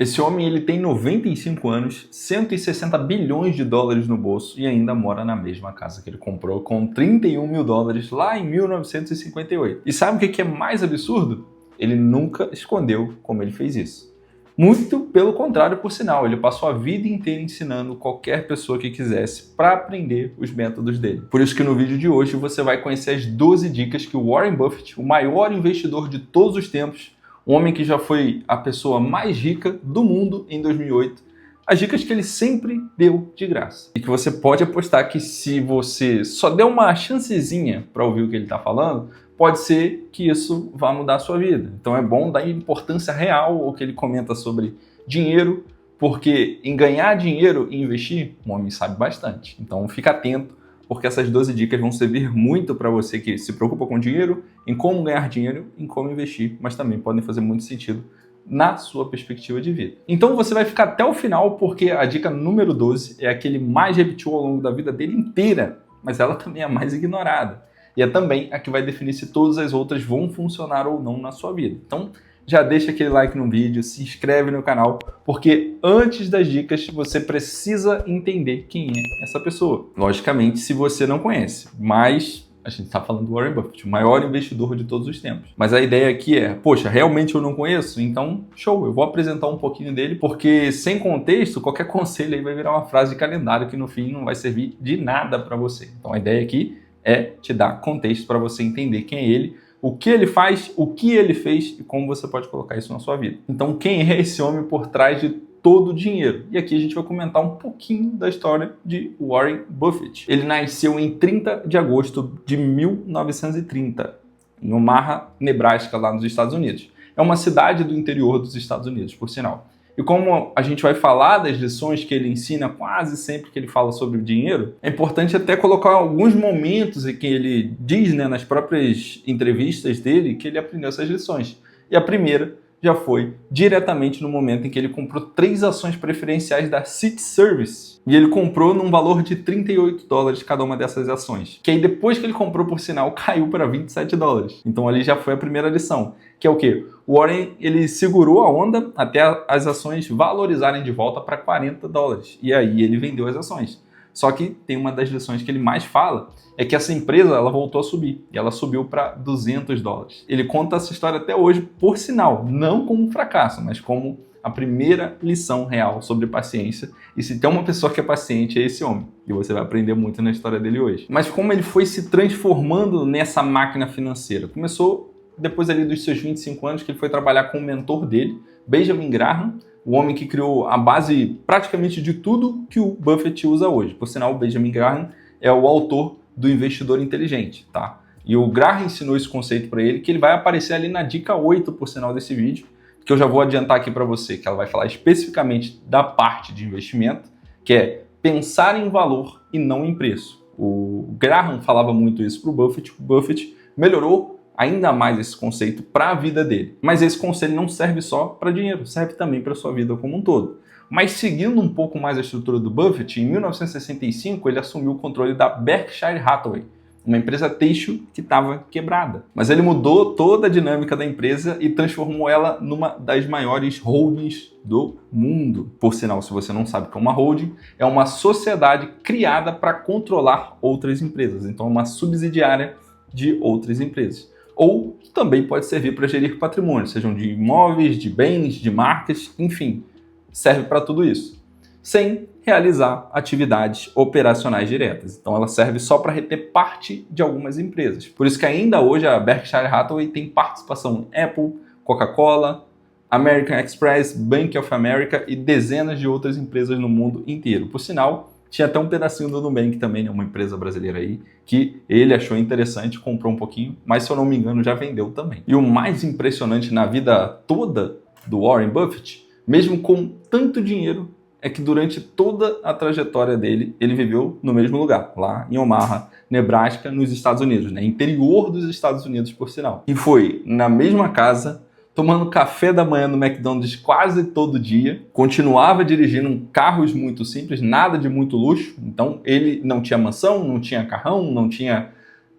Esse homem ele tem 95 anos, 160 bilhões de dólares no bolso e ainda mora na mesma casa que ele comprou com 31 mil dólares lá em 1958. E sabe o que é mais absurdo? Ele nunca escondeu como ele fez isso. Muito pelo contrário, por sinal, ele passou a vida inteira ensinando qualquer pessoa que quisesse para aprender os métodos dele. Por isso que no vídeo de hoje você vai conhecer as 12 dicas que o Warren Buffett, o maior investidor de todos os tempos, um homem que já foi a pessoa mais rica do mundo em 2008, as dicas que ele sempre deu de graça. E que você pode apostar que se você só der uma chancezinha para ouvir o que ele está falando, pode ser que isso vá mudar a sua vida. Então é bom dar importância real ao que ele comenta sobre dinheiro, porque em ganhar dinheiro e investir, o homem sabe bastante. Então fica atento, porque essas 12 dicas vão servir muito para você que se preocupa com dinheiro, em como ganhar dinheiro, em como investir, mas também podem fazer muito sentido na sua perspectiva de vida. Então você vai ficar até o final, porque a dica número 12 é a que ele mais repetiu ao longo da vida dele inteira, mas ela também é a mais ignorada. E é também a que vai definir se todas as outras vão funcionar ou não na sua vida. Então já deixa aquele like no vídeo, se inscreve no canal, porque antes das dicas você precisa entender quem é essa pessoa. Logicamente, se você não conhece, mas a gente está falando do Warren Buffett, o maior investidor de todos os tempos. Mas a ideia aqui é, poxa, realmente eu não conheço? Então, show, eu vou apresentar um pouquinho dele, porque sem contexto, qualquer conselho aí vai virar uma frase de calendário que no fim não vai servir de nada para você. Então a ideia aqui é te dar contexto para você entender quem é ele, o que ele faz, o que ele fez e como você pode colocar isso na sua vida. Então, quem é esse homem por trás de todo o dinheiro? E aqui a gente vai comentar um pouquinho da história de Warren Buffett. Ele nasceu em 30 de agosto de 1930, em Omaha, Nebraska, lá nos Estados Unidos. É uma cidade do interior dos Estados Unidos, por sinal. E como a gente vai falar das lições que ele ensina quase sempre que ele fala sobre o dinheiro, é importante até colocar alguns momentos em que ele diz, nas próprias entrevistas dele, que ele aprendeu essas lições. E a primeira já foi diretamente no momento em que ele comprou 3 ações preferenciais da Citi Service. E ele comprou num valor de 38 dólares cada uma dessas ações. Que aí depois que ele comprou, por sinal, caiu para 27 dólares. Então ali já foi a primeira lição. Que é o quê? O Warren, ele segurou a onda até as ações valorizarem de volta para 40 dólares. E aí ele vendeu as ações. Só que tem uma das lições que ele mais fala, é que essa empresa ela voltou a subir, e ela subiu para 200 dólares. Ele conta essa história até hoje, por sinal, não como um fracasso, mas como a primeira lição real sobre paciência. E se tem uma pessoa que é paciente, é esse homem. E você vai aprender muito na história dele hoje. Mas como ele foi se transformando nessa máquina financeira? Começou depois ali dos seus 25 anos, que ele foi trabalhar com o mentor dele, Benjamin Graham, o homem que criou a base praticamente de tudo que o Buffett usa hoje. Por sinal, o Benjamin Graham é o autor do Investidor Inteligente, tá? E o Graham ensinou esse conceito para ele, que ele vai aparecer ali na dica 8, por sinal, desse vídeo, que eu já vou adiantar aqui para você, que ela vai falar especificamente da parte de investimento, que é pensar em valor e não em preço. O Graham falava muito isso para o Buffett melhorou ainda mais esse conceito para a vida dele. Mas esse conselho não serve só para dinheiro, serve também para a sua vida como um todo. Mas seguindo um pouco mais a estrutura do Buffett, em 1965 ele assumiu o controle da Berkshire Hathaway, uma empresa têxtil que estava quebrada. Mas ele mudou toda a dinâmica da empresa e transformou ela numa das maiores holdings do mundo. Por sinal, se você não sabe o que é uma holding, é uma sociedade criada para controlar outras empresas. Então é uma subsidiária de outras empresas. Ou também pode servir para gerir patrimônio, sejam de imóveis, de bens, de marcas, enfim, serve para tudo isso, sem realizar atividades operacionais diretas. Então ela serve só para reter parte de algumas empresas. Por isso que ainda hoje a Berkshire Hathaway tem participação em Apple, Coca-Cola, American Express, Bank of America e dezenas de outras empresas no mundo inteiro. Por sinal, tinha até um pedacinho do Nubank também, uma empresa brasileira aí, que ele achou interessante, comprou um pouquinho, mas se eu não me engano já vendeu também. E o mais impressionante na vida toda do Warren Buffett, mesmo com tanto dinheiro, é que durante toda a trajetória dele, ele viveu no mesmo lugar, lá em Omaha, Nebraska, nos Estados Unidos, interior dos Estados Unidos, por sinal. E foi na mesma casa, tomando café da manhã no McDonald's quase todo dia, continuava dirigindo carros muito simples, nada de muito luxo. Então ele não tinha mansão, não tinha carrão, não tinha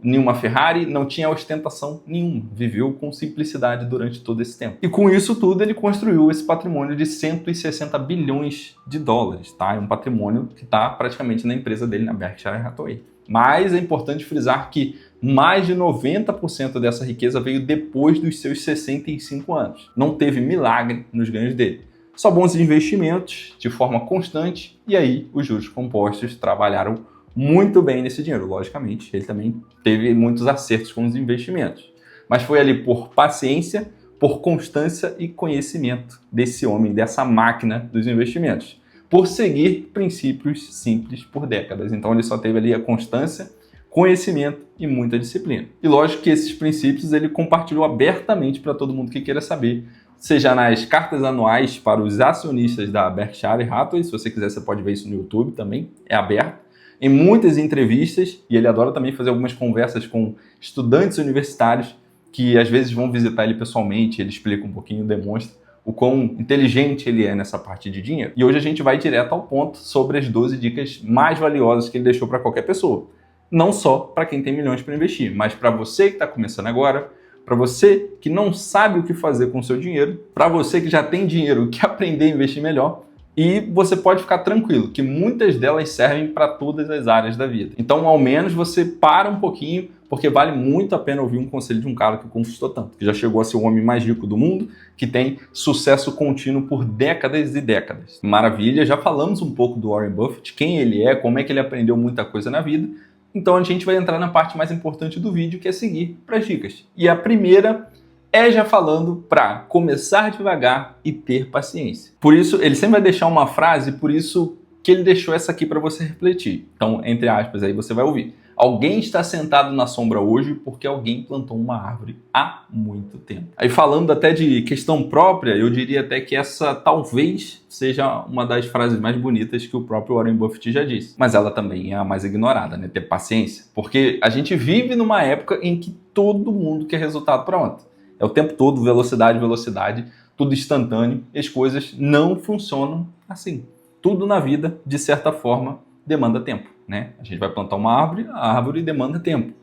nenhuma Ferrari, não tinha ostentação nenhuma. Viveu com simplicidade durante todo esse tempo. E com isso tudo, ele construiu esse patrimônio de 160 bilhões de dólares, tá? É um patrimônio que está praticamente na empresa dele, na Berkshire Hathaway. Mas é importante frisar que mais de 90% dessa riqueza veio depois dos seus 65 anos. Não teve milagre nos ganhos dele. Só bons investimentos, de forma constante, e aí os juros compostos trabalharam muito bem nesse dinheiro. Logicamente, ele também teve muitos acertos com os investimentos. Mas foi ali por paciência, por constância e conhecimento desse homem, dessa máquina dos investimentos. Por seguir princípios simples por décadas. Então ele só teve ali a constância, conhecimento e muita disciplina. E lógico que esses princípios ele compartilhou abertamente para todo mundo que queira saber, seja nas cartas anuais para os acionistas da Berkshire Hathaway, se você quiser você pode ver isso no YouTube também, é aberto, em muitas entrevistas, e ele adora também fazer algumas conversas com estudantes universitários que às vezes vão visitar ele pessoalmente, ele explica um pouquinho, demonstra o quão inteligente ele é nessa parte de dinheiro. E hoje a gente vai direto ao ponto sobre as 12 dicas mais valiosas que ele deixou para qualquer pessoa. Não só para quem tem milhões para investir, mas para você que está começando agora, para você que não sabe o que fazer com o seu dinheiro, para você que já tem dinheiro e quer aprender a investir melhor, e você pode ficar tranquilo que muitas delas servem para todas as áreas da vida. Então, ao menos você para um pouquinho, porque vale muito a pena ouvir um conselho de um cara que conquistou tanto, que já chegou a ser o homem mais rico do mundo, que tem sucesso contínuo por décadas e décadas. Maravilha, já falamos um pouco do Warren Buffett, quem ele é, como é que ele aprendeu muita coisa na vida. Então a gente vai entrar na parte mais importante do vídeo, que é seguir para as dicas. E a primeira é já falando para começar devagar e ter paciência. Por isso, ele sempre vai deixar uma frase, por isso que ele deixou essa aqui para você refletir. Então, entre aspas, aí você vai ouvir. Alguém está sentado na sombra hoje porque alguém plantou uma árvore há muito tempo. Aí falando até de questão própria, eu diria até que essa talvez seja uma das frases mais bonitas que o próprio Warren Buffett já disse. Mas ela também é a mais ignorada, né? Ter paciência. Porque a gente vive numa época em que todo mundo quer resultado para ontem. É o tempo todo velocidade, velocidade, tudo instantâneo. E as coisas não funcionam assim. Tudo na vida, de certa forma, demanda tempo, né? A gente vai plantar uma árvore, a árvore demanda tempo.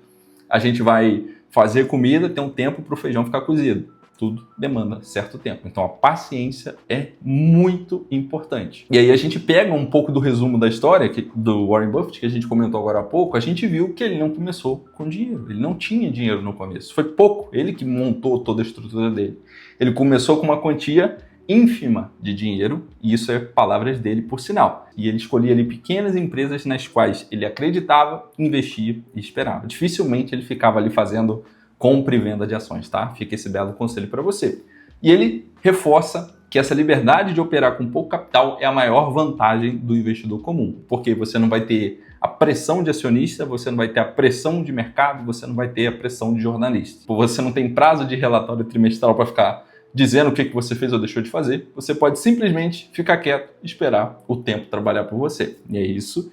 A gente vai fazer comida, tem um tempo para o feijão ficar cozido. Tudo demanda certo tempo. Então a paciência é muito importante. E aí a gente pega um pouco do resumo da história do Warren Buffett, que a gente comentou agora há pouco, a gente viu que ele não começou com dinheiro. Ele não tinha dinheiro no começo. Foi pouco. Ele que montou toda a estrutura dele. Ele começou com uma quantia ínfima de dinheiro, e isso é palavras dele por sinal. E ele escolhia ali pequenas empresas nas quais ele acreditava, investia e esperava. Dificilmente ele ficava ali fazendo compra e venda de ações, tá? Fica esse belo conselho para você. E ele reforça que essa liberdade de operar com pouco capital é a maior vantagem do investidor comum, porque você não vai ter a pressão de acionista, você não vai ter a pressão de mercado, você não vai ter a pressão de jornalista. Você não tem prazo de relatório trimestral para ficar dizendo o que você fez ou deixou de fazer. Você pode simplesmente ficar quieto e esperar o tempo trabalhar por você. E é isso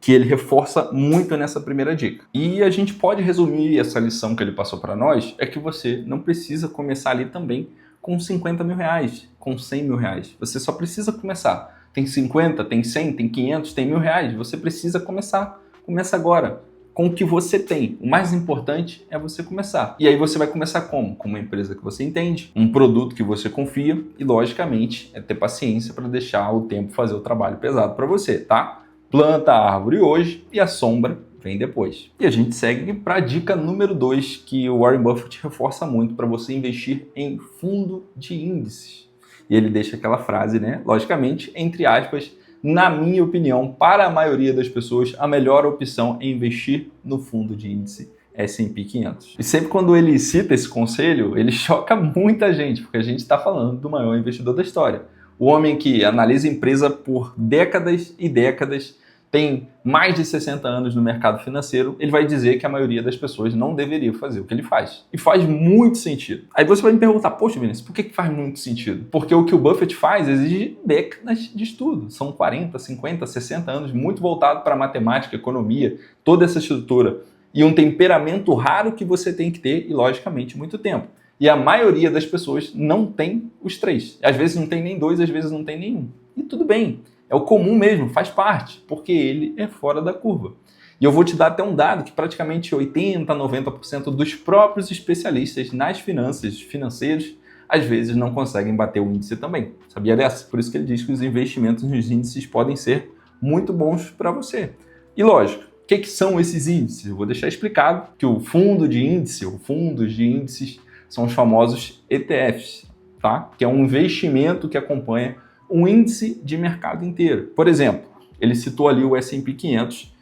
que ele reforça muito nessa primeira dica. E a gente pode resumir essa lição que ele passou para nós, é que você não precisa começar ali também com 50 mil reais, com 100 mil reais. Você só precisa começar. Tem 50, tem 100, tem 500, tem 1.000 reais. Você precisa começar. Começa agora, com o que você tem. O mais importante é você começar. E aí você vai começar como? Com uma empresa que você entende, um produto que você confia e, logicamente, é ter paciência para deixar o tempo fazer o trabalho pesado para você, tá? Planta a árvore hoje e a sombra vem depois. E a gente segue para a dica número 2, que o Warren Buffett reforça muito para você investir em fundo de índices. E ele deixa aquela frase, né? Logicamente, entre aspas, na minha opinião, para a maioria das pessoas, a melhor opção é investir no fundo de índice S&P 500. E sempre quando ele cita esse conselho, ele choca muita gente, porque a gente está falando do maior investidor da história. O homem que analisa empresa por décadas e décadas, tem mais de 60 anos no mercado financeiro, ele vai dizer que a maioria das pessoas não deveria fazer o que ele faz. E faz muito sentido. Aí você vai me perguntar, poxa, Vinícius, por que faz muito sentido? Porque o que o Buffett faz exige décadas de estudo. São 40, 50, 60 anos, muito voltado para matemática, economia, toda essa estrutura. E um temperamento raro que você tem que ter e, logicamente, muito tempo. E a maioria das pessoas não tem os três. Às vezes não tem nem dois, às vezes não tem nenhum. E tudo bem. É o comum mesmo, faz parte, porque ele é fora da curva. E eu vou te dar até um dado que praticamente 80, 90% dos próprios especialistas nas finanças, financeiros, às vezes não conseguem bater o índice também. Sabia dessa? Por isso que ele diz que os investimentos nos índices podem ser muito bons para você. E lógico, o que são esses índices? Eu vou deixar explicado que o fundo de índice, ou fundos de índices, são os famosos ETFs, tá? Que é um investimento que acompanha um índice de mercado inteiro. Por exemplo, ele citou ali o S&P 500,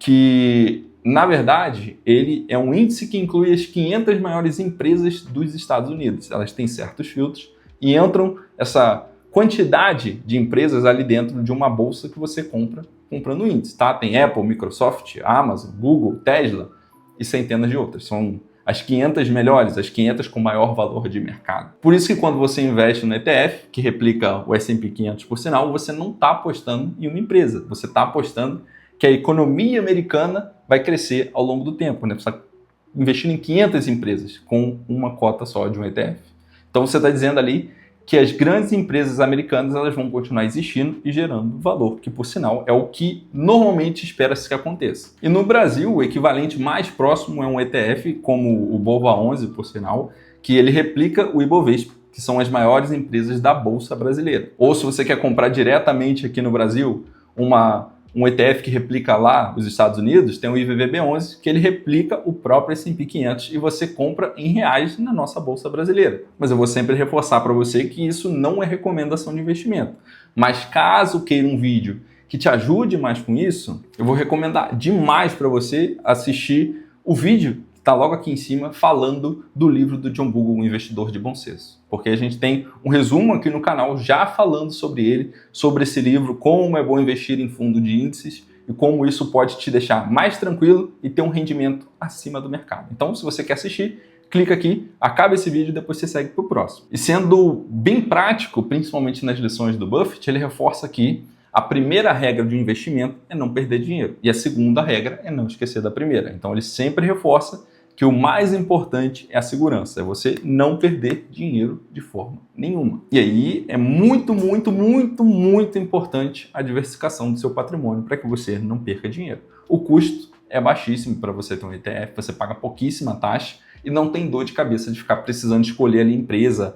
que, na verdade, ele é um índice que inclui as 500 maiores empresas dos Estados Unidos. Elas têm certos filtros e entram essa quantidade de empresas ali dentro de uma bolsa que você compra comprando índice, tá? Tem Apple, Microsoft, Amazon, Google, Tesla e centenas de outras. São as 500 melhores, as 500 com maior valor de mercado. Por isso que quando você investe no ETF, que replica o S&P 500 por sinal, você não está apostando em uma empresa, você está apostando que a economia americana vai crescer ao longo do tempo, né? Você está investindo em 500 empresas com uma cota só de um ETF. Então você está dizendo ali que as grandes empresas americanas elas vão continuar existindo e gerando valor, que por sinal é o que normalmente espera-se que aconteça. E no Brasil, o equivalente mais próximo é um ETF como o BOVA11, por sinal, que ele replica o Ibovespa, que são as maiores empresas da Bolsa Brasileira. Ou se você quer comprar diretamente aqui no Brasil um ETF que replica lá os Estados Unidos, tem o IVVB11, que ele replica o próprio S&P 500 e você compra em reais na nossa Bolsa Brasileira. Mas eu vou sempre reforçar para você que isso não é recomendação de investimento. Mas caso queira um vídeo que te ajude mais com isso, eu vou recomendar demais para você assistir o vídeo que está logo aqui em cima falando do livro do John Bogle, O Investidor de Bom Senso. Porque a gente tem um resumo aqui no canal já falando sobre ele, sobre esse livro, como é bom investir em fundo de índices e como isso pode te deixar mais tranquilo e ter um rendimento acima do mercado. Então, se você quer assistir, clica aqui, acaba esse vídeo e depois você segue para o próximo. E sendo bem prático, principalmente nas lições do Buffett, ele reforça aqui a primeira regra de um investimento é não perder dinheiro. E a segunda regra é não esquecer da primeira. Então ele sempre reforça que o mais importante é a segurança, é você não perder dinheiro de forma nenhuma. E aí é muito, muito, muito, muito importante a diversificação do seu patrimônio para que você não perca dinheiro. O custo é baixíssimo para você ter um ETF, você paga pouquíssima taxa e não tem dor de cabeça de ficar precisando escolher ali empresa,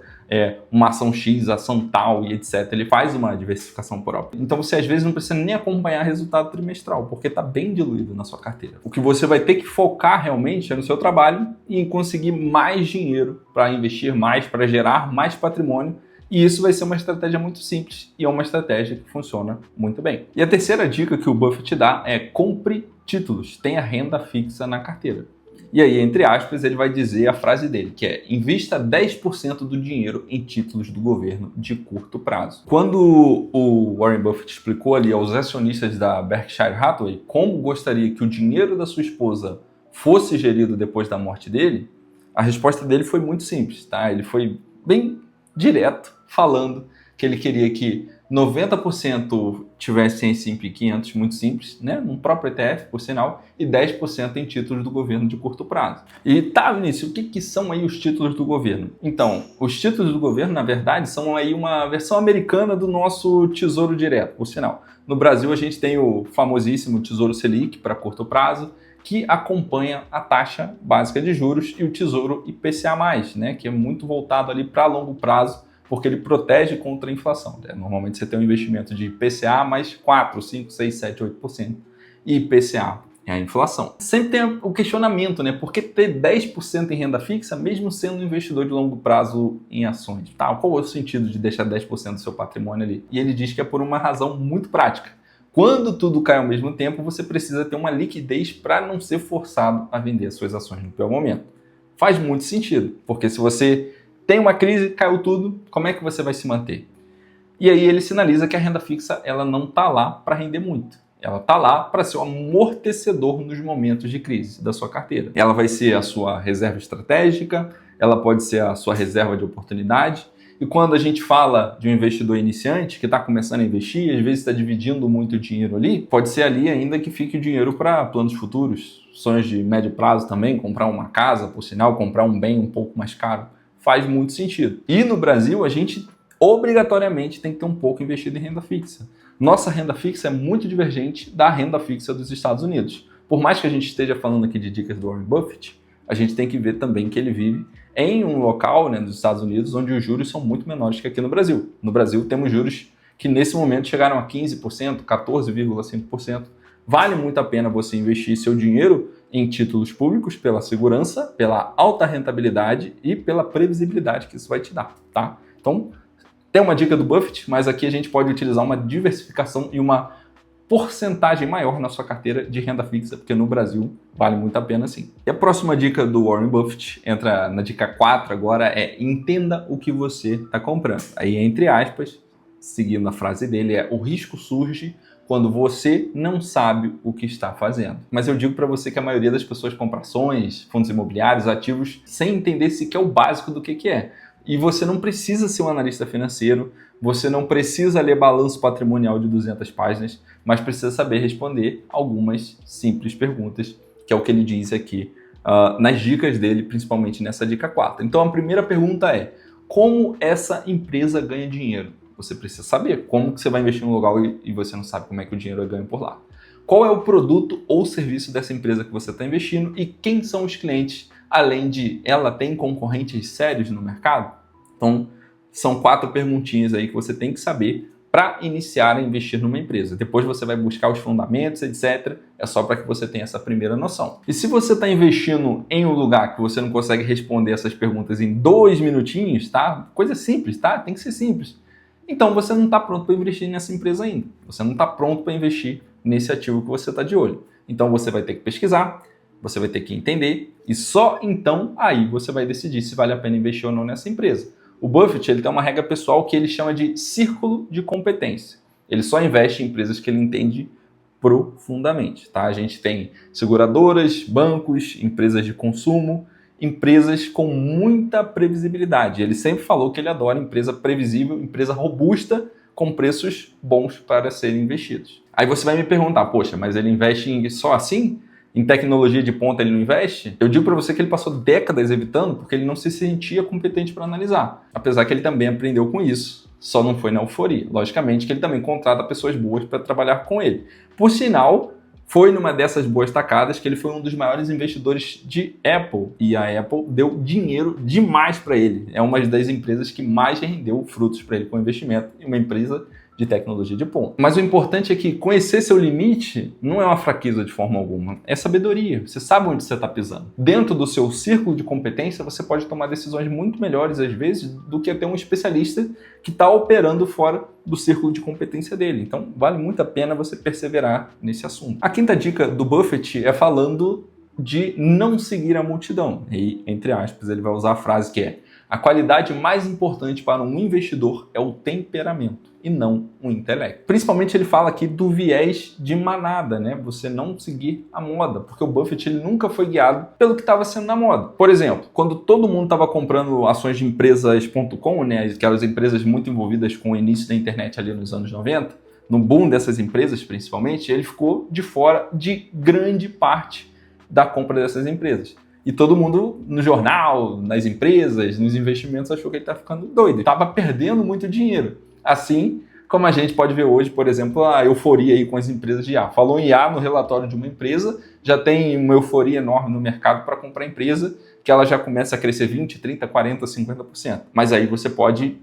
uma ação X, ação tal e etc. Ele faz uma diversificação própria. Então você às vezes não precisa nem acompanhar resultado trimestral, porque está bem diluído na sua carteira. O que você vai ter que focar realmente é no seu trabalho e em conseguir mais dinheiro para investir mais, para gerar mais patrimônio. E isso vai ser uma estratégia muito simples e é uma estratégia que funciona muito bem. E a terceira dica que o Buffett dá é compre títulos, tenha renda fixa na carteira. E aí, entre aspas, ele vai dizer a frase dele, que é: invista 10% do dinheiro em títulos do governo de curto prazo. Quando o Warren Buffett explicou ali aos acionistas da Berkshire Hathaway como gostaria que o dinheiro da sua esposa fosse gerido depois da morte dele, a resposta dele foi muito simples, tá? Ele foi bem direto, falando que ele queria que 90% tivesse em S&P 500, muito simples, né? Num próprio ETF, por sinal, e 10% em títulos do governo de curto prazo. E tá, Vinícius, o que são aí os títulos do governo? Então, os títulos do governo, na verdade, são aí uma versão americana do nosso Tesouro Direto, por sinal. No Brasil, a gente tem o famosíssimo Tesouro Selic para curto prazo, que acompanha a taxa básica de juros, e o Tesouro IPCA+, né? Que é muito voltado ali para longo prazo, porque ele protege contra a inflação. Né? Normalmente você tem um investimento de IPCA mais 4, 5, 6, 7, 8%. E IPCA é a inflação. Sempre tem o questionamento, né? Por que ter 10% em renda fixa, mesmo sendo um investidor de longo prazo em ações? Tá? Qual é o sentido de deixar 10% do seu patrimônio ali? E ele diz que é por uma razão muito prática. Quando tudo cai ao mesmo tempo, você precisa ter uma liquidez para não ser forçado a vender as suas ações no pior momento. Faz muito sentido, porque se você tem uma crise, caiu tudo, como é que você vai se manter? E aí ele sinaliza que a renda fixa ela não está lá para render muito. Ela está lá para ser um amortecedor nos momentos de crise da sua carteira. Ela vai ser a sua reserva estratégica, ela pode ser a sua reserva de oportunidade. E quando a gente fala de um investidor iniciante que está começando a investir, às vezes está dividindo muito dinheiro ali, pode ser ali ainda que fique o dinheiro para planos futuros, sonhos de médio prazo também, comprar uma casa, por sinal, comprar um bem um pouco mais caro. Faz muito sentido. E no Brasil, a gente obrigatoriamente tem que ter um pouco investido em renda fixa. Nossa renda fixa é muito divergente da renda fixa dos Estados Unidos. por mais que a gente esteja falando aqui de dicas do Warren Buffett, a gente tem que ver também que ele vive em um local, né, nos Estados Unidos, onde os juros são muito menores que aqui no Brasil. No Brasil temos juros que nesse momento chegaram a 15%, 14,5%. Vale muito a pena você investir seu dinheiro em títulos públicos pela segurança, pela alta rentabilidade e pela previsibilidade que isso vai te dar, tá? Então, tem uma dica do Buffett, mas aqui a gente pode utilizar uma diversificação e uma porcentagem maior na sua carteira de renda fixa, porque no Brasil vale muito a pena sim. E a próxima dica do Warren Buffett, entra na dica 4 agora, é entenda o que você está comprando. Aí, entre aspas, seguindo a frase dele, é o risco surge quando você não sabe o que está fazendo. Mas eu digo para você que a maioria das pessoas compra ações, fundos imobiliários, ativos, sem entender sequer o básico do que é. E você não precisa ser um analista financeiro, você não precisa ler balanço patrimonial de 200 páginas, mas precisa saber responder algumas simples perguntas, que é o que ele diz aqui nas dicas dele, principalmente nessa dica 4. Então a primeira pergunta é, como essa empresa ganha dinheiro? Você precisa saber como que você vai investir em um lugar e você não sabe como é que o dinheiro é ganho por lá. Qual é o produto ou serviço dessa empresa que você está investindo e quem são os clientes, além de ela tem concorrentes sérios no mercado? Então, são 4 perguntinhas aí que você tem que saber para iniciar a investir numa empresa. Depois você vai buscar os fundamentos, etc. É só para que você tenha essa primeira noção. E se você está investindo em um lugar que você não consegue responder essas perguntas em 2 minutinhos, tá? Coisa simples, tá? Tem que ser simples. Então você não está pronto para investir nessa empresa ainda. Você não está pronto para investir nesse ativo que você está de olho. Então você vai ter que pesquisar, você vai ter que entender e só então aí você vai decidir se vale a pena investir ou não nessa empresa. O Buffett ele tem uma regra pessoal que ele chama de círculo de competência. Ele só investe em empresas que ele entende profundamente. Tá? A gente tem seguradoras, bancos, empresas de consumo, empresas com muita previsibilidade. Ele sempre falou que ele adora empresa previsível, empresa robusta, com preços bons para serem investidos. Aí você vai me perguntar, poxa, mas ele investe só assim? Em tecnologia de ponta ele não investe? Eu digo para você que ele passou décadas evitando porque ele não se sentia competente para analisar. Apesar que ele também aprendeu com isso, só não foi na euforia. Logicamente que ele também contrata pessoas boas para trabalhar com ele. Por sinal, foi numa dessas boas tacadas que ele foi um dos maiores investidores de Apple. E a Apple deu dinheiro demais para ele. É uma das empresas que mais rendeu frutos para ele com investimento. E uma empresa de tecnologia de ponta. Mas o importante é que conhecer seu limite não é uma fraqueza de forma alguma. É sabedoria. Você sabe onde você está pisando. Dentro do seu círculo de competência, você pode tomar decisões muito melhores, às vezes, do que ter um especialista que está operando fora do círculo de competência dele. Então, vale muito a pena você perseverar nesse assunto. A quinta dica do Buffett é falando de não seguir a multidão. E, entre aspas, ele vai usar a frase que é: a qualidade mais importante para um investidor é o temperamento e não o intelecto. Principalmente ele fala aqui do viés de manada, né? Você não seguir a moda, porque o Buffett ele nunca foi guiado pelo que estava sendo na moda. Por exemplo, quando todo mundo estava comprando ações de empresas.com, né? Aquelas empresas muito envolvidas com o início da internet ali nos anos 90, no boom dessas empresas principalmente, ele ficou de fora de grande parte da compra dessas empresas. E todo mundo no jornal, nas empresas, nos investimentos achou que ele estava ficando doido. Estava perdendo muito dinheiro. Assim como a gente pode ver hoje, por exemplo, a euforia aí com as empresas de IA. Falou em IA no relatório de uma empresa, já tem uma euforia enorme no mercado para comprar a empresa, que ela já começa a crescer 20%, 30%, 40%, 50%. Mas aí você pode...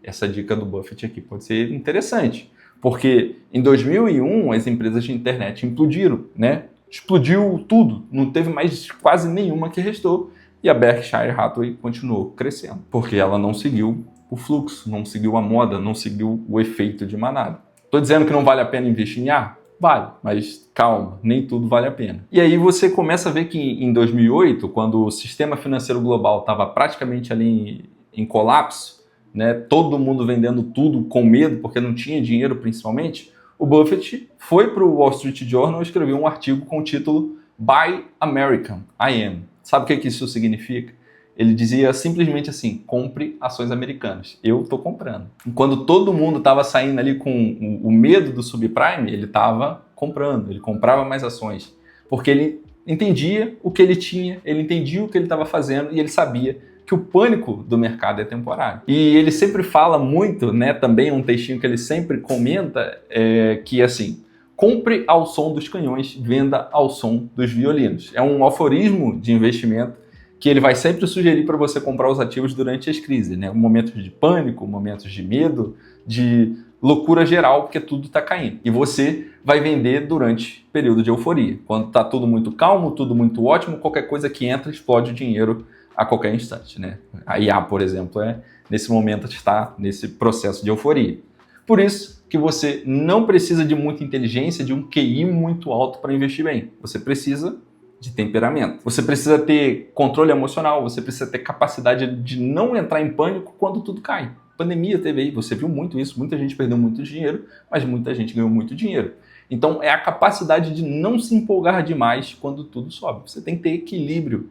essa dica do Buffett aqui pode ser interessante. Porque em 2001 as empresas de internet implodiram, né? Explodiu tudo, não teve mais quase nenhuma que restou e a Berkshire Hathaway continuou crescendo, porque ela não seguiu o fluxo, não seguiu a moda, não seguiu o efeito de manada. Estou dizendo que não vale a pena investir em A? Vale, mas calma, nem tudo vale a pena. E aí você começa a ver que em 2008, quando o sistema financeiro global estava praticamente ali em colapso, né, todo mundo vendendo tudo com medo, porque não tinha dinheiro principalmente, o Buffett foi para o Wall Street Journal e escreveu um artigo com o título Buy American, I Am. Sabe o que isso significa? Ele dizia simplesmente assim, compre ações americanas. Eu estou comprando. Quando todo mundo estava saindo ali com o medo do subprime, ele estava comprando, ele comprava mais ações. Porque ele entendia o que ele tinha, ele entendia o que ele estava fazendo e ele sabia que o pânico do mercado é temporário. E ele sempre fala muito, né, também um textinho que ele sempre comenta, que assim, compre ao som dos canhões, venda ao som dos violinos. É um aforismo de investimento que ele vai sempre sugerir para você comprar os ativos durante as crises, né? Momentos de pânico, momentos de medo, de loucura geral, porque tudo está caindo. E você vai vender durante período de euforia. Quando está tudo muito calmo, tudo muito ótimo, qualquer coisa que entra explode o dinheiro a qualquer instante, né? A IA, por exemplo, nesse momento está nesse processo de euforia. Por isso que você não precisa de muita inteligência, de um QI muito alto para investir bem. Você precisa de temperamento. Você precisa ter controle emocional, você precisa ter capacidade de não entrar em pânico quando tudo cai. A pandemia teve aí, você viu muito isso, muita gente perdeu muito dinheiro, mas muita gente ganhou muito dinheiro. Então é a capacidade de não se empolgar demais quando tudo sobe. Você tem que ter equilíbrio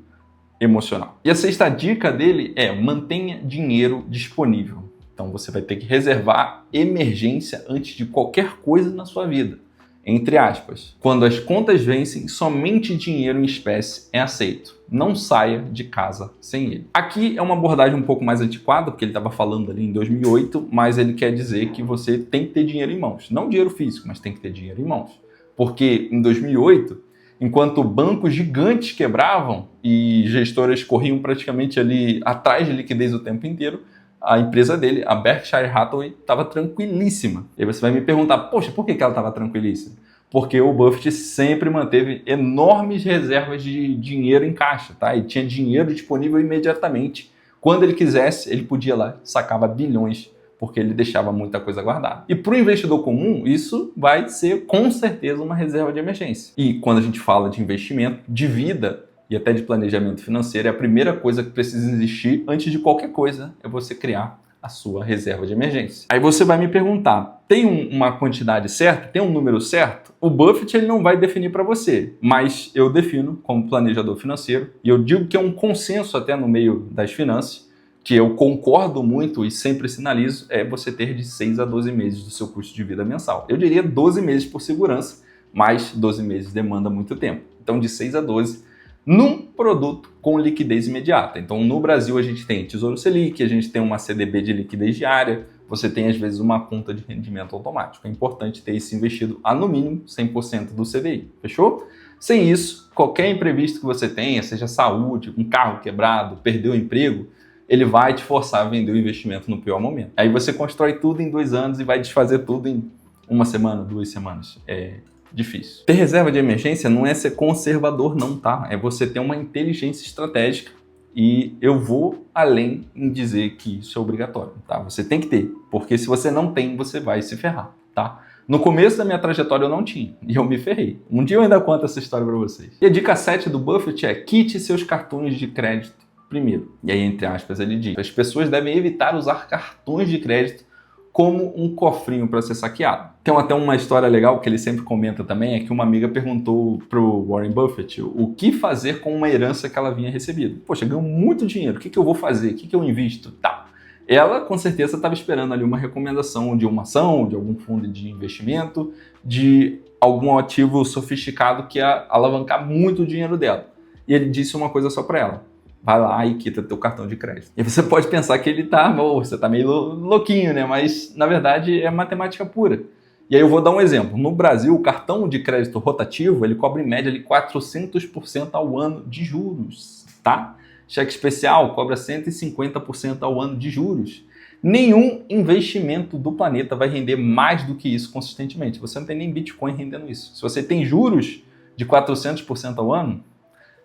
emocional. E a sexta dica dele é: mantenha dinheiro disponível. Então você vai ter que reservar emergência antes de qualquer coisa na sua vida. Entre aspas, quando as contas vencem, somente dinheiro em espécie é aceito. Não saia de casa sem ele. Aqui é uma abordagem um pouco mais antiquada, porque ele estava falando ali em 2008, mas ele quer dizer que você tem que ter dinheiro em mãos. Não dinheiro físico, mas tem que ter dinheiro em mãos. Porque em 2008, enquanto bancos gigantes quebravam e gestoras corriam praticamente ali atrás de liquidez o tempo inteiro, a empresa dele, a Berkshire Hathaway, estava tranquilíssima. E aí você vai me perguntar, poxa, por que ela estava tranquilíssima? Porque o Buffett sempre manteve enormes reservas de dinheiro em caixa, tá? E tinha dinheiro disponível imediatamente. Quando ele quisesse, ele podia lá, sacava bilhões, porque ele deixava muita coisa guardada. E para o investidor comum, isso vai ser com certeza uma reserva de emergência. E quando a gente fala de investimento, de vida e até de planejamento financeiro, é a primeira coisa que precisa existir antes de qualquer coisa, é você criar a sua reserva de emergência. Aí você vai me perguntar, tem uma quantidade certa? Tem um número certo? O Buffett ele não vai definir para você, mas eu defino como planejador financeiro, e eu digo que é um consenso até no meio das finanças, que eu concordo muito e sempre sinalizo, é você ter de 6 a 12 meses do seu custo de vida mensal. Eu diria 12 meses por segurança, mas 12 meses demanda muito tempo. Então de 6 a 12 num produto com liquidez imediata. Então, no Brasil, a gente tem Tesouro Selic, a gente tem uma CDB de liquidez diária, você tem, às vezes, uma conta de rendimento automático. É importante ter isso investido a, no mínimo, 100% do CDI. Fechou? Sem isso, qualquer imprevisto que você tenha, seja saúde, um carro quebrado, perder o emprego, ele vai te forçar a vender o investimento no pior momento. Aí você constrói tudo em 2 anos e vai desfazer tudo em 1 semana, 2 semanas. É difícil. Ter reserva de emergência não é ser conservador não, tá? É você ter uma inteligência estratégica e eu vou além em dizer que isso é obrigatório, tá? Você tem que ter, porque se você não tem, você vai se ferrar, tá? No começo da minha trajetória eu não tinha e eu me ferrei. Um dia eu ainda conto essa história para vocês. E a dica 7 do Buffett é: quite seus cartões de crédito primeiro. E aí, entre aspas, ele diz: as pessoas devem evitar usar cartões de crédito como um cofrinho para ser saqueado. Tem até uma história legal que ele sempre comenta também, é que uma amiga perguntou para o Warren Buffett o que fazer com uma herança que ela vinha recebido. Poxa, ganhou muito dinheiro, o que eu vou fazer? O que eu invisto? Tá. Ela, com certeza, estava esperando ali uma recomendação de uma ação, de algum fundo de investimento, de algum ativo sofisticado que ia alavancar muito o dinheiro dela. E ele disse uma coisa só para ela: vai lá e quita teu cartão de crédito. E você pode pensar que ele você tá meio louquinho, né? Mas, na verdade, é matemática pura. E aí eu vou dar um exemplo. No Brasil, o cartão de crédito rotativo, ele cobra em média ali 400% ao ano de juros, tá? Cheque especial cobra 150% ao ano de juros. Nenhum investimento do planeta vai render mais do que isso consistentemente. Você não tem nem Bitcoin rendendo isso. Se você tem juros de 400% ao ano,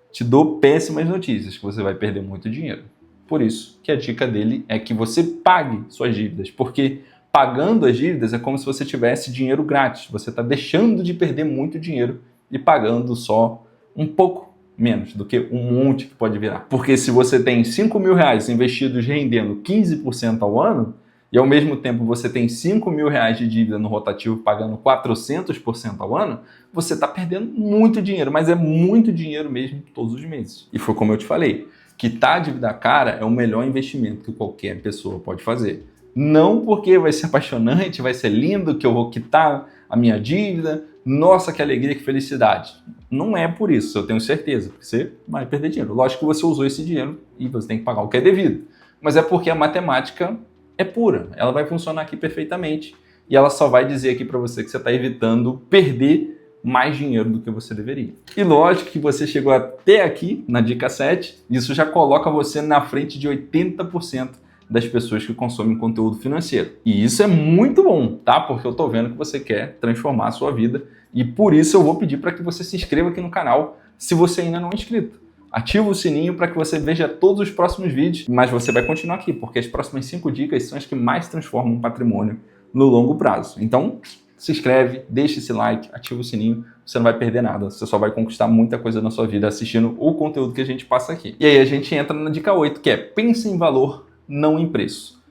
te dou péssimas notícias, que você vai perder muito dinheiro. Por isso que a dica dele é que você pague suas dívidas, porque pagando as dívidas é como se você tivesse dinheiro grátis. Você está deixando de perder muito dinheiro e pagando só um pouco menos do que um monte que pode virar. Porque se você tem 5 mil reais investidos rendendo 15% ao ano, e ao mesmo tempo você tem 5 mil reais de dívida no rotativo pagando 400% ao ano, você está perdendo muito dinheiro, mas é muito dinheiro mesmo todos os meses. E foi como eu te falei, quitar a dívida cara é o melhor investimento que qualquer pessoa pode fazer. Não porque vai ser apaixonante, vai ser lindo que eu vou quitar a minha dívida, nossa, que alegria, que felicidade. Não é por isso, eu tenho certeza, porque você vai perder dinheiro. Lógico que você usou esse dinheiro e você tem que pagar o que é devido, mas é porque a matemática é pura, ela vai funcionar aqui perfeitamente e ela só vai dizer aqui para você que você está evitando perder mais dinheiro do que você deveria. E lógico que você chegou até aqui na dica 7, isso já coloca você na frente de 80% das pessoas que consomem conteúdo financeiro. E isso é muito bom, tá? Porque eu tô vendo que você quer transformar a sua vida e por isso eu vou pedir para que você se inscreva aqui no canal se você ainda não é inscrito. Ativa o sininho para que você veja todos os próximos vídeos, mas você vai continuar aqui, porque as próximas 5 dicas são as que mais transformam o patrimônio no longo prazo. Então, se inscreve, deixa esse like, ativa o sininho, você não vai perder nada, você só vai conquistar muita coisa na sua vida assistindo o conteúdo que a gente passa aqui. E aí a gente entra na dica 8, que é pense em valor, não em preço.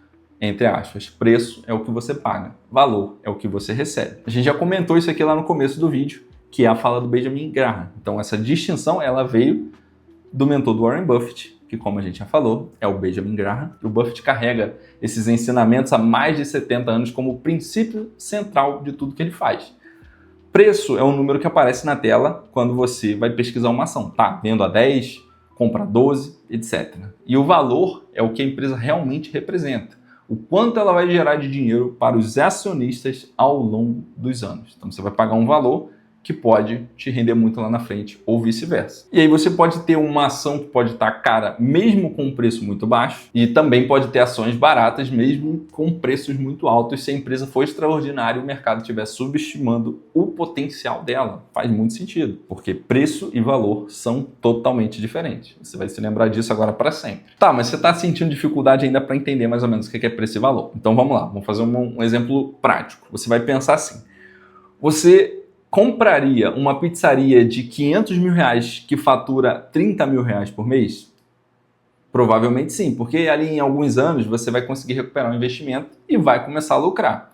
Entre aspas, preço é o que você paga, valor é o que você recebe. A gente já comentou isso aqui lá no começo do vídeo, que é a fala do Benjamin Graham. Então essa distinção, ela veio do mentor do Warren Buffett, que como a gente já falou, é o Benjamin Graham. O Buffett carrega esses ensinamentos há mais de 70 anos como o princípio central de tudo que ele faz. Preço é um número que aparece na tela quando você vai pesquisar uma ação. Tá, vendo a 10, compra 12, etc. E o valor é o que a empresa realmente representa. O quanto ela vai gerar de dinheiro para os acionistas ao longo dos anos. Então você vai pagar um valor que pode te render muito lá na frente ou vice-versa. E aí você pode ter uma ação que pode estar cara mesmo com um preço muito baixo e também pode ter ações baratas mesmo com preços muito altos se a empresa for extraordinária e o mercado estiver subestimando o potencial dela. Faz muito sentido, porque preço e valor são totalmente diferentes. Você vai se lembrar disso agora para sempre. Tá, mas você está sentindo dificuldade ainda para entender mais ou menos o que é preço e valor. Então vamos lá, vamos fazer um exemplo prático. Você vai pensar assim, você compraria uma pizzaria de 500 mil reais que fatura 30 mil reais por mês? Provavelmente sim, porque ali em alguns anos você vai conseguir recuperar o investimento e vai começar a lucrar.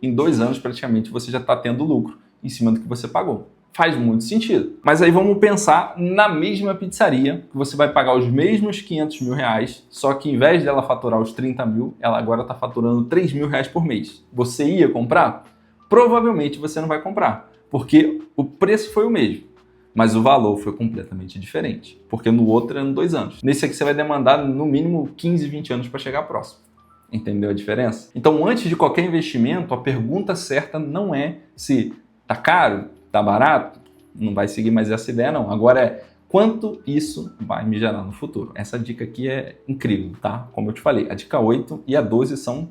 Em 2 anos praticamente você já está tendo lucro em cima do que você pagou. Faz muito sentido. Mas aí vamos pensar na mesma pizzaria, que você vai pagar os mesmos 500 mil reais, só que em vez dela faturar os 30 mil, ela agora está faturando 3 mil reais por mês. Você ia comprar? Provavelmente você não vai comprar. Porque o preço foi o mesmo, mas o valor foi completamente diferente. Porque no outro eram 2 anos. Nesse aqui você vai demandar no mínimo 15, 20 anos para chegar próximo. Entendeu a diferença? Então, antes de qualquer investimento, a pergunta certa não é se tá caro, tá barato, não vai seguir mais essa ideia não. Agora é quanto isso vai me gerar no futuro. Essa dica aqui é incrível, tá? Como eu te falei, a dica 8 e a 12 são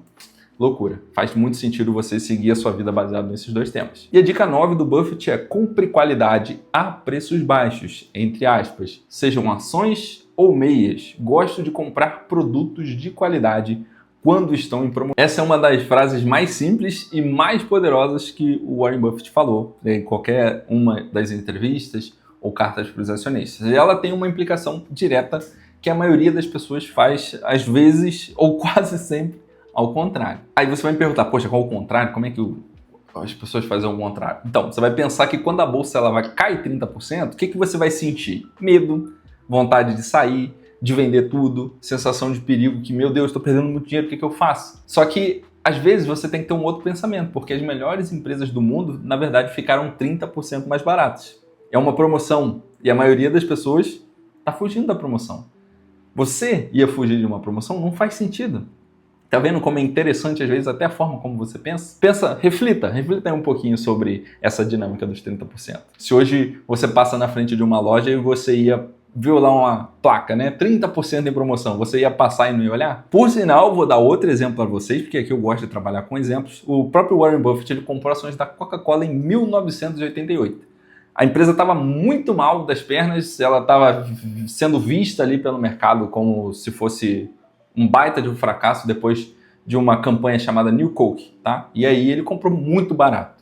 loucura. Faz muito sentido você seguir a sua vida baseado nesses 2 temas. E a dica 9 do Buffett é compre qualidade a preços baixos, entre aspas. Sejam ações ou meias, gosto de comprar produtos de qualidade quando estão em promoção. Essa é uma das frases mais simples e mais poderosas que o Warren Buffett falou em qualquer uma das entrevistas ou cartas para os acionistas. E ela tem uma implicação direta que a maioria das pessoas faz, às vezes, ou quase sempre, ao contrário. Aí você vai me perguntar, poxa, qual o contrário? Como é que as pessoas fazem o contrário? Então, você vai pensar que quando a bolsa ela vai cair 30%, o que você vai sentir? Medo, vontade de sair, de vender tudo, sensação de perigo, que, meu Deus, estou perdendo muito dinheiro, o que eu faço? Só que, às vezes, você tem que ter um outro pensamento, porque as melhores empresas do mundo, na verdade, ficaram 30% mais baratas. É uma promoção, e a maioria das pessoas está fugindo da promoção. Você ia fugir de uma promoção? Não faz sentido. Tá vendo como é interessante, às vezes, até a forma como você pensa? Reflita aí um pouquinho sobre essa dinâmica dos 30%. Se hoje você passa na frente de uma loja e você ia ver lá uma placa, né? 30% em promoção, você ia passar e não ia olhar? Por sinal, vou dar outro exemplo para vocês, porque aqui eu gosto de trabalhar com exemplos. O próprio Warren Buffett, ele comprou ações da Coca-Cola em 1988. A empresa estava muito mal das pernas, ela estava sendo vista ali pelo mercado como se fosse um baita de um fracasso depois de uma campanha chamada New Coke, tá? E aí ele comprou muito barato.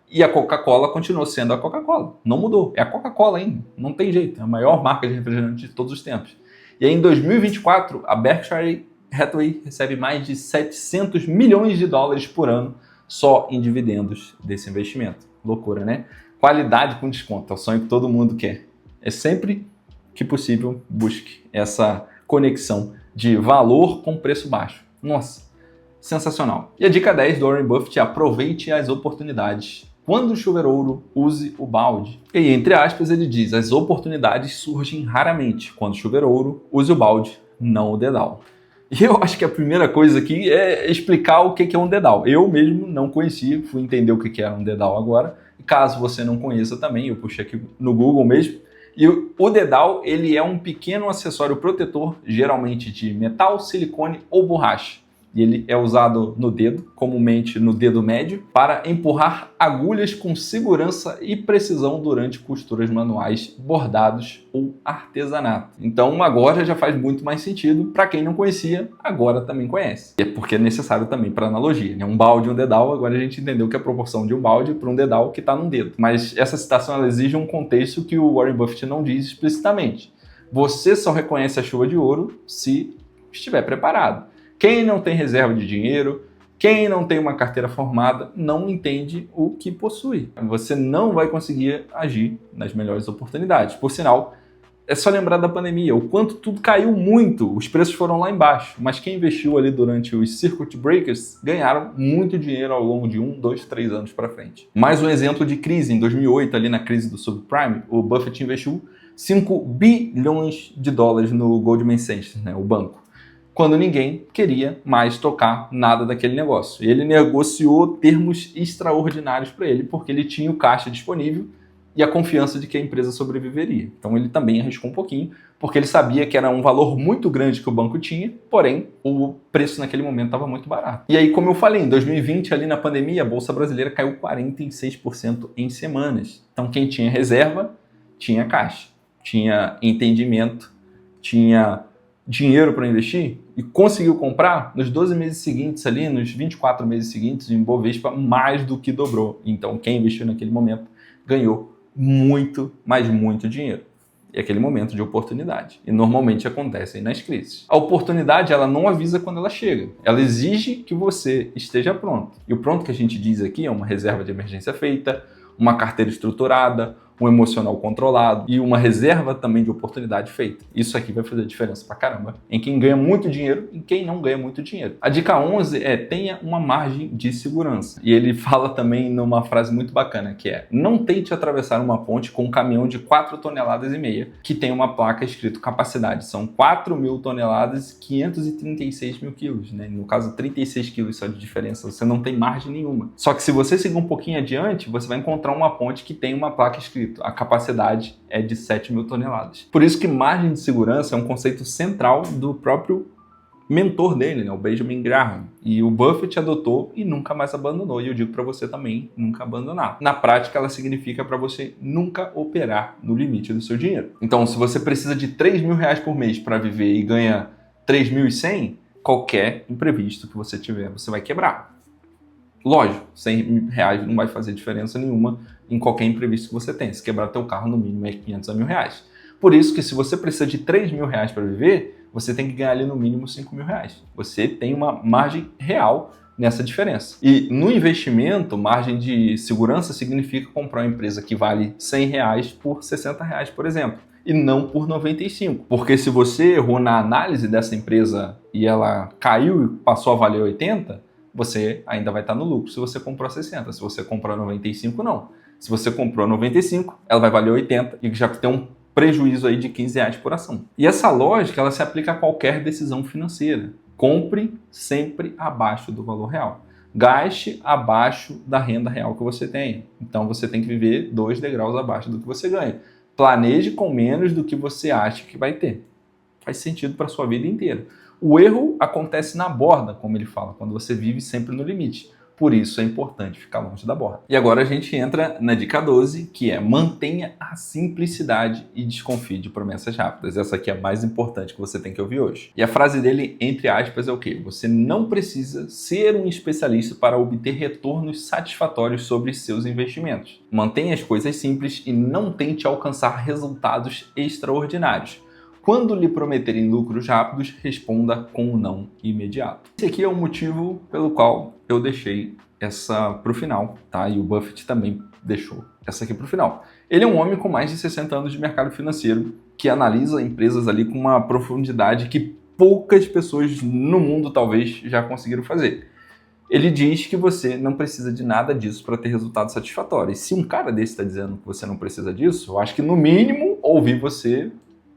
E a Coca-Cola continuou sendo a Coca-Cola. Não mudou. É a Coca-Cola ainda. Não tem jeito. É a maior marca de refrigerante de todos os tempos. E aí em 2024, a Berkshire Hathaway recebe mais de 700 milhões de dólares por ano só em dividendos desse investimento. Loucura, né? Qualidade com desconto. É o sonho que todo mundo quer. É sempre que possível, busque essa conexão de valor com preço baixo. Nossa, sensacional. E a dica 10 do Warren Buffett é aproveite as oportunidades. Quando chover ouro, use o balde. E entre aspas ele diz, as oportunidades surgem raramente. Quando chover ouro, use o balde, não o dedal. E eu acho que a primeira coisa aqui é explicar o que é um dedal. Eu mesmo não conhecia, fui entender o que era um dedal agora. E caso você não conheça também, eu puxei aqui no Google mesmo. E o dedal, ele é um pequeno acessório protetor, geralmente de metal, silicone ou borracha. E ele é usado no dedo, comumente no dedo médio, para empurrar agulhas com segurança e precisão durante costuras manuais, bordados ou artesanato. Então agora já faz muito mais sentido. Para quem não conhecia, agora também conhece. E é porque é necessário também para analogia, né? Um balde e um dedal, agora a gente entendeu que é a proporção de um balde para um dedal que está num dedo. Mas essa citação ela exige um contexto que o Warren Buffett não diz explicitamente. Você só reconhece a chuva de ouro se estiver preparado. Quem não tem reserva de dinheiro, quem não tem uma carteira formada, não entende o que possui. Você não vai conseguir agir nas melhores oportunidades. Por sinal, é só lembrar da pandemia, o quanto tudo caiu muito, os preços foram lá embaixo, mas quem investiu ali durante os circuit breakers ganharam muito dinheiro ao longo de 1, 2, 3 anos para frente. Mais um exemplo de crise, em 2008, ali na crise do subprime, o Buffett investiu 5 bilhões de dólares no Goldman Sachs, né, o banco, quando ninguém queria mais tocar nada daquele negócio. Ele negociou termos extraordinários para ele, porque ele tinha o caixa disponível e a confiança de que a empresa sobreviveria. Então ele também arriscou um pouquinho, porque ele sabia que era um valor muito grande que o banco tinha, porém o preço naquele momento estava muito barato. E aí, como eu falei, em 2020, ali na pandemia, a Bolsa Brasileira caiu 46% em semanas. Então quem tinha reserva, tinha caixa, tinha entendimento, tinha dinheiro para investir e conseguiu comprar, nos 12 meses seguintes ali, nos 24 meses seguintes, o Ibovespa mais do que dobrou. Então quem investiu naquele momento ganhou muito, mas muito dinheiro. E aquele momento de oportunidade. E normalmente acontece aí nas crises. A oportunidade, ela não avisa quando ela chega. Ela exige que você esteja pronto. E o pronto que a gente diz aqui é uma reserva de emergência feita, uma carteira estruturada, um emocional controlado e uma reserva também de oportunidade feita. Isso aqui vai fazer diferença pra caramba em quem ganha muito dinheiro e quem não ganha muito dinheiro. A dica 11 é: tenha uma margem de segurança. E ele fala também numa frase muito bacana, que é: não tente atravessar uma ponte com um caminhão de 4,5 toneladas que tem uma placa escrito capacidade. São 4.000 toneladas e 536 mil quilos, né? No caso, 36 quilos só de diferença. Você não tem margem nenhuma. Só que se você seguir um pouquinho adiante, você vai encontrar uma ponte que tem uma placa escrita: a capacidade é de 7.000 toneladas. Por isso que margem de segurança é um conceito central do próprio mentor dele, né, o Benjamin Graham. E o Buffett adotou e nunca mais abandonou. E eu digo para você também, nunca abandonar. Na prática, ela significa para você nunca operar no limite do seu dinheiro. Então, se você precisa de R$3.000 por mês para viver e ganha 3.100, qualquer imprevisto que você tiver, você vai quebrar. Lógico, R$100 não vai fazer diferença nenhuma em qualquer imprevisto que você tem. Se quebrar teu carro, no mínimo é 500 a R$1.000. Por isso que se você precisa de R$3.000 para viver, você tem que ganhar ali no mínimo R$5.000. Você tem uma margem real nessa diferença. E no investimento, margem de segurança significa comprar uma empresa que vale R$100 por R$60, por exemplo, e não por 95. Porque se você errou na análise dessa empresa e ela caiu e passou a valer 80, você ainda vai estar no lucro se você comprou a 60. Se você comprou a 95, não. Se você comprou a 95, ela vai valer 80 e já tem um prejuízo aí de R$15 por ação. E essa lógica, ela se aplica a qualquer decisão financeira. Compre sempre abaixo do valor real. Gaste abaixo da renda real que você tem. Então você tem que viver 2 degraus abaixo do que você ganha. Planeje com menos do que você acha que vai ter. Faz sentido para a sua vida inteira. O erro acontece na borda, como ele fala, quando você vive sempre no limite. Por isso é importante ficar longe da borda. E agora a gente entra na dica 12, que é: mantenha a simplicidade e desconfie de promessas rápidas. Essa aqui é a mais importante que você tem que ouvir hoje. E a frase dele, entre aspas, é o quê? Você não precisa ser um especialista para obter retornos satisfatórios sobre seus investimentos. Mantenha as coisas simples e não tente alcançar resultados extraordinários. Quando lhe prometerem lucros rápidos, responda com um não imediato. Esse aqui é o motivo pelo qual eu deixei essa para o final, tá? E o Buffett também deixou essa aqui para o final. Ele é um homem com mais de 60 anos de mercado financeiro, que analisa empresas ali com uma profundidade que poucas pessoas no mundo talvez já conseguiram fazer. Ele diz que você não precisa de nada disso para ter resultados satisfatórios. Se um cara desse está dizendo que você não precisa disso, eu acho que no mínimo ouvir você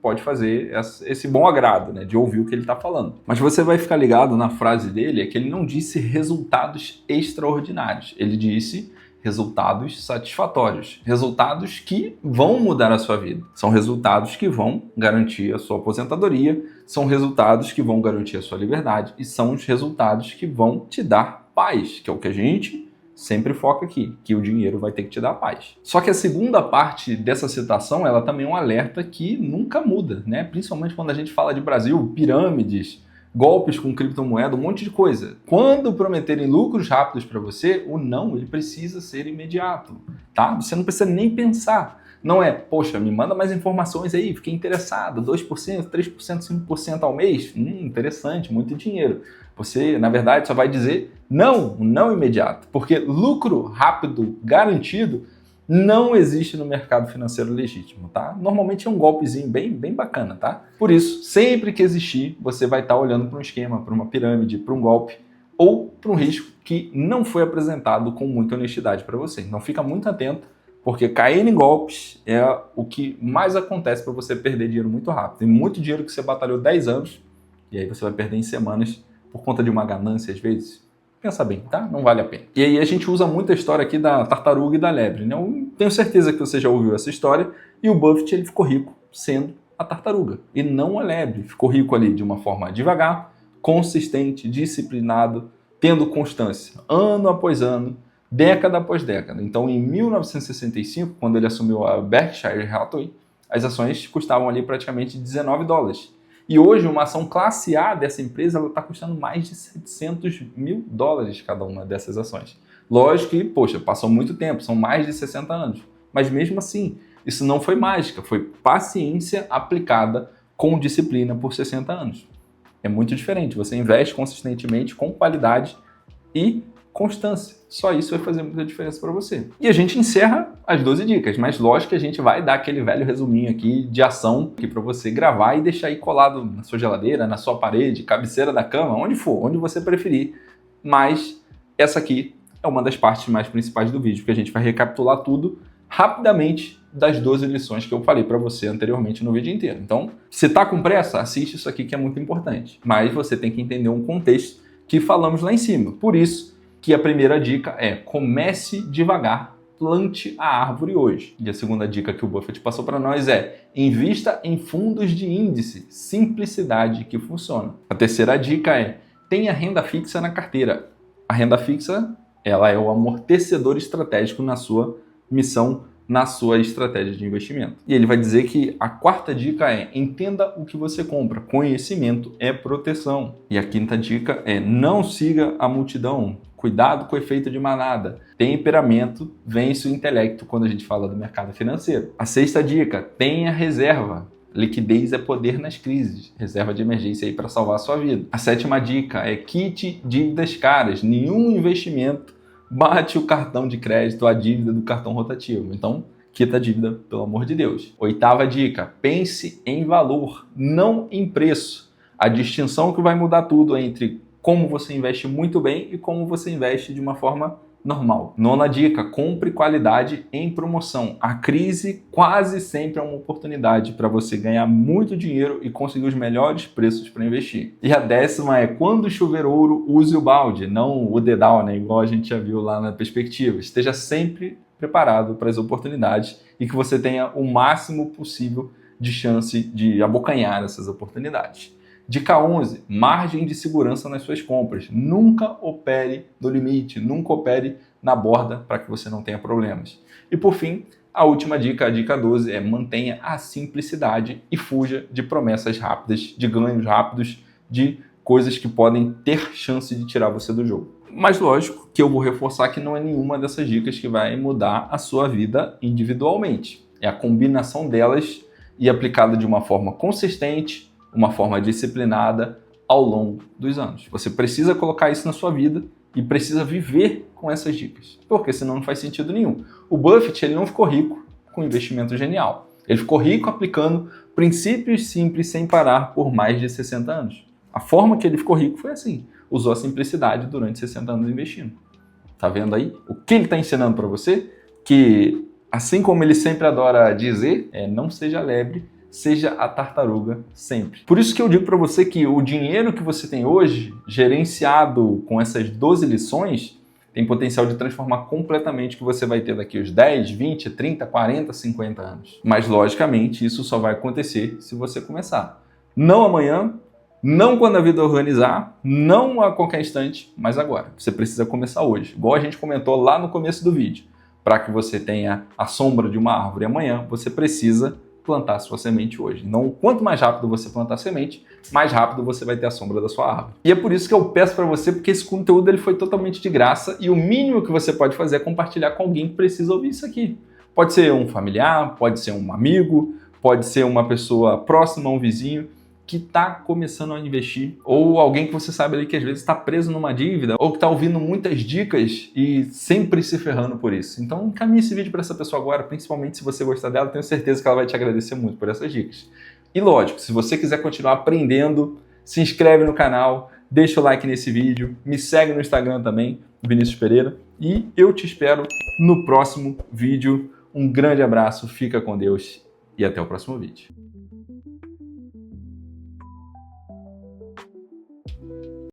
pode fazer esse bom agrado, né, de ouvir o que ele está falando. Mas você vai ficar ligado na frase dele, é que ele não disse resultados extraordinários. Ele disse resultados satisfatórios, resultados que vão mudar a sua vida. São resultados que vão garantir a sua aposentadoria, são resultados que vão garantir a sua liberdade e são os resultados que vão te dar paz, que é o que a gente sempre foca aqui, que o dinheiro vai ter que te dar paz. Só que a segunda parte dessa citação, ela também é um alerta que nunca muda, né? Principalmente quando a gente fala de Brasil, pirâmides, golpes com criptomoeda, um monte de coisa. Quando prometerem lucros rápidos para você, o não, ele precisa ser imediato, tá? Você não precisa nem pensar. Não é, poxa, me manda mais informações aí, fiquei interessado, 2%, 3%, 5% ao mês, interessante, muito dinheiro. Você, na verdade, só vai dizer não, não imediato, porque lucro rápido garantido não existe no mercado financeiro legítimo, tá? Normalmente é um golpezinho bem bacana, tá? Por isso, sempre que existir, você vai estar olhando para um esquema, para uma pirâmide, para um golpe ou para um risco que não foi apresentado com muita honestidade para você. Então fica muito atento, porque cair em golpes é o que mais acontece para você perder dinheiro muito rápido. Tem muito dinheiro que você batalhou 10 anos e aí você vai perder em semanas por conta de uma ganância às vezes. Pensa bem, tá? Não vale a pena. E aí a gente usa muito a história aqui da tartaruga e da lebre, né? Eu tenho certeza que você já ouviu essa história e o Buffett ele ficou rico sendo a tartaruga e não a lebre. Ficou rico ali de uma forma devagar, consistente, disciplinado, tendo constância, ano após ano, década após década. Então, em 1965, quando ele assumiu a Berkshire Hathaway, as ações custavam ali praticamente $19. E hoje, uma ação classe A dessa empresa está custando mais de $700 mil cada uma dessas ações. Lógico que, poxa, passou muito tempo, são mais de 60 anos. Mas mesmo assim, isso não foi mágica, foi paciência aplicada com disciplina por 60 anos. É muito diferente, você investe consistentemente, com qualidade e constância. Só isso vai fazer muita diferença para você. E a gente encerra as 12 dicas, mas lógico que a gente vai dar aquele velho resuminho aqui de ação aqui para você gravar e deixar aí colado na sua geladeira, na sua parede, cabeceira da cama, onde for, onde você preferir. Mas essa aqui é uma das partes mais principais do vídeo, que a gente vai recapitular tudo rapidamente das 12 lições que eu falei para você anteriormente no vídeo inteiro. Então, se tá com pressa, assiste isso aqui que é muito importante. Mas você tem que entender um contexto que falamos lá em cima. Por isso que a primeira dica é comece devagar, plante a árvore hoje. E a segunda dica que o Buffett passou para nós é invista em fundos de índice, simplicidade que funciona. A terceira dica é tenha renda fixa na carteira. A renda fixa, ela é o amortecedor estratégico na sua missão, na sua estratégia de investimento. E ele vai dizer que a quarta dica é entenda o que você compra. Conhecimento é proteção. E a quinta dica é não siga a multidão. Cuidado com o efeito de manada. Temperamento vence o intelecto quando a gente fala do mercado financeiro. A sexta dica, tenha reserva. Liquidez é poder nas crises. Reserva de emergência aí para salvar a sua vida. A sétima dica é quite dívidas caras. Nenhum investimento bate o cartão de crédito, a dívida do cartão rotativo. Então, quita a dívida, pelo amor de Deus. Oitava dica, pense em valor, não em preço. A distinção que vai mudar tudo entre como você investe muito bem e como você investe de uma forma normal. Nona dica, compre qualidade em promoção. A crise quase sempre é uma oportunidade para você ganhar muito dinheiro e conseguir os melhores preços para investir. E a décima é quando chover ouro, use o balde, não o dedal, né? Igual a gente já viu lá na perspectiva. Esteja sempre preparado para as oportunidades e que você tenha o máximo possível de chance de abocanhar essas oportunidades. Dica 11, margem de segurança nas suas compras. Nunca opere no limite, nunca opere na borda para que você não tenha problemas. E por fim, a última dica, a dica 12, é mantenha a simplicidade e fuja de promessas rápidas, de ganhos rápidos, de coisas que podem ter chance de tirar você do jogo. Mas lógico que eu vou reforçar que não é nenhuma dessas dicas que vai mudar a sua vida individualmente. É a combinação delas e aplicada de uma forma consistente, uma forma disciplinada ao longo dos anos. Você precisa colocar isso na sua vida e precisa viver com essas dicas, porque senão não faz sentido nenhum. O Buffett ele não ficou rico com investimento genial. Ele ficou rico aplicando princípios simples sem parar por mais de 60 anos. A forma que ele ficou rico foi assim, usou a simplicidade durante 60 anos investindo. Tá vendo aí? O que ele está ensinando para você? Que, assim como ele sempre adora dizer, não seja lebre, seja a tartaruga sempre. Por isso que eu digo para você que o dinheiro que você tem hoje, gerenciado com essas 12 lições, tem potencial de transformar completamente o que você vai ter daqui aos 10, 20, 30, 40, 50 anos. Mas, logicamente, isso só vai acontecer se você começar. Não amanhã, não quando a vida organizar, não a qualquer instante, mas agora. Você precisa começar hoje. Igual a gente comentou lá no começo do vídeo. Para que você tenha a sombra de uma árvore amanhã, você precisa plantar sua semente hoje. Então, quanto mais rápido você plantar a semente, mais rápido você vai ter a sombra da sua árvore. E é por isso que eu peço para você, porque esse conteúdo ele foi totalmente de graça e o mínimo que você pode fazer é compartilhar com alguém que precisa ouvir isso aqui. Pode ser um familiar, pode ser um amigo, pode ser uma pessoa próxima, um vizinho que está começando a investir, ou alguém que você sabe ali que às vezes está preso numa dívida, ou que está ouvindo muitas dicas e sempre se ferrando por isso. Então encaminhe esse vídeo para essa pessoa agora, principalmente se você gostar dela, tenho certeza que ela vai te agradecer muito por essas dicas. E lógico, se você quiser continuar aprendendo, se inscreve no canal, deixa o like nesse vídeo, me segue no Instagram também, Vinícius Pereira, e eu te espero no próximo vídeo. Um grande abraço, fica com Deus e até o próximo vídeo.